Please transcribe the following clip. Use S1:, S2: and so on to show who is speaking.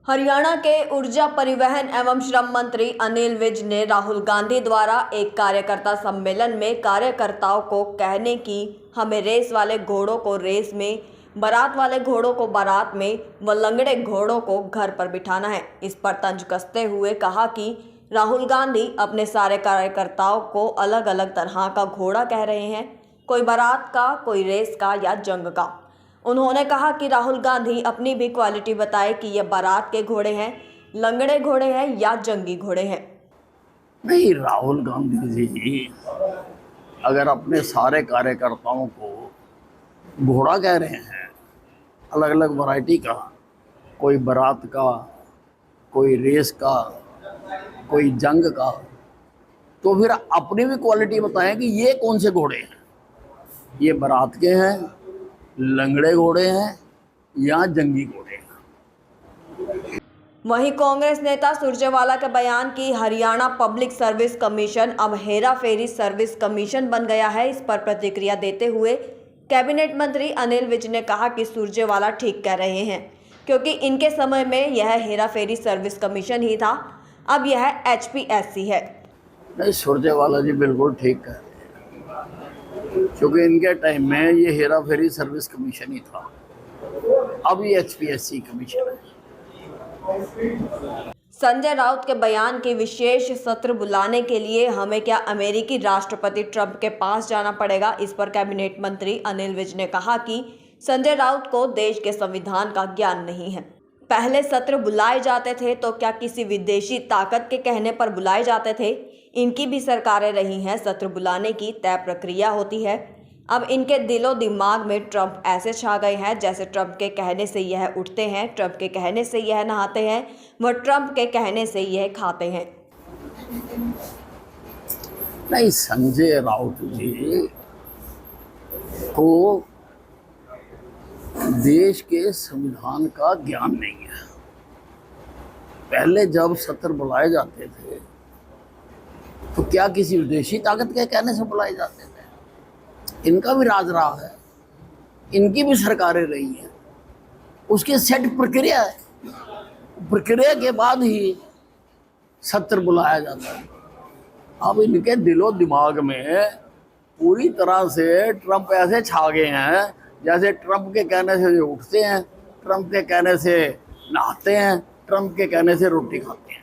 S1: हरियाणा के ऊर्जा परिवहन एवं श्रम मंत्री अनिल विज ने राहुल गांधी द्वारा एक कार्यकर्ता सम्मेलन में कार्यकर्ताओं को कहने की हमें रेस वाले घोड़ों को रेस में, बारात वाले घोड़ों को बारात में व लंगड़े घोड़ों को घर पर बिठाना है। इस पर तंज कसते हुए कहा कि राहुल गांधी अपने सारे कार्यकर्ताओं को अलग अलग तरह का घोड़ा कह रहे हैं, कोई बारात का, कोई रेस का या जंग का। उन्होंने कहा कि राहुल गांधी अपनी भी क्वालिटी बताए कि ये बारात के घोड़े हैं, लंगड़े घोड़े हैं या जंगी घोड़े हैं।
S2: नहीं, राहुल गांधी जी अगर अपने सारे कार्यकर्ताओं को घोड़ा कह रहे हैं, अलग अलग वैरायटी का, कोई बारात का, कोई रेस का, कोई जंग का, तो फिर अपनी भी क्वालिटी बताएं कि ये कौन से घोड़े हैं, ये बारात के हैं, लंगड़े घोड़े हैं या जंगी घोड़े हैं।
S1: वहीं कांग्रेस नेता सुरजेवाला के बयान की हरियाणा पब्लिक सर्विस कमीशन अब हेरा फेरी सर्विस कमीशन बन गया है, इस पर प्रतिक्रिया देते हुए कैबिनेट मंत्री अनिल विज ने कहा कि सुरजेवाला ठीक कह रहे हैं, क्योंकि इनके समय में यह हेरा फेरी सर्विस कमीशन ही था, अब यह HPSC है।
S2: नहीं, सुरजेवाला जी बिल्कुल ठीक कह रहे हैं, क्योंकि इनके टाइम में ये हेरा फेरी सर्विस कमीशन ही था, अब ये HPSC कमीशन है।
S1: संजय राउत के बयान की विशेष सत्र बुलाने के लिए हमें क्या अमेरिकी राष्ट्रपति ट्रंप के पास जाना पड़ेगा? इस पर कैबिनेट मंत्री अनिल विज ने कहा कि संजय राउत को देश के संविधान का ज्ञान नहीं है। पहले सत्र बुलाए जाते थे तो क्या किसी विदेशी ताकत के कहने पर बुलाए जाते थे? इनकी भी सरकारें रही हैं, सत्र बुलाने की तय प्रक्रिया होती है। अब इनके दिलो दिमाग में ट्रंप ऐसे छा गए हैं जैसे ट्रंप के कहने से यह उठते हैं, ट्रंप के कहने से यह नहाते हैं, व ट्रंप के कहने से यह खाते हैं।
S2: नहीं, संजय राउत जी को देश के संविधान का ज्ञान नहीं है। पहले जब सत्र बुलाए जाते थे तो क्या किसी विदेशी ताकत के कहने से बुलाए जाते थे? इनका भी राज रहा है, इनकी भी सरकारें रही हैं, उसकी सेट प्रक्रिया है, प्रक्रिया के बाद ही सत्र बुलाया जाता है। अब इनके दिलो दिमाग में पूरी तरह से ट्रंप ऐसे छा गए हैं जैसे ट्रंप के कहने से उठते हैं, ट्रंप के कहने से नहाते हैं, ट्रंप के कहने से रोटी खाते हैं।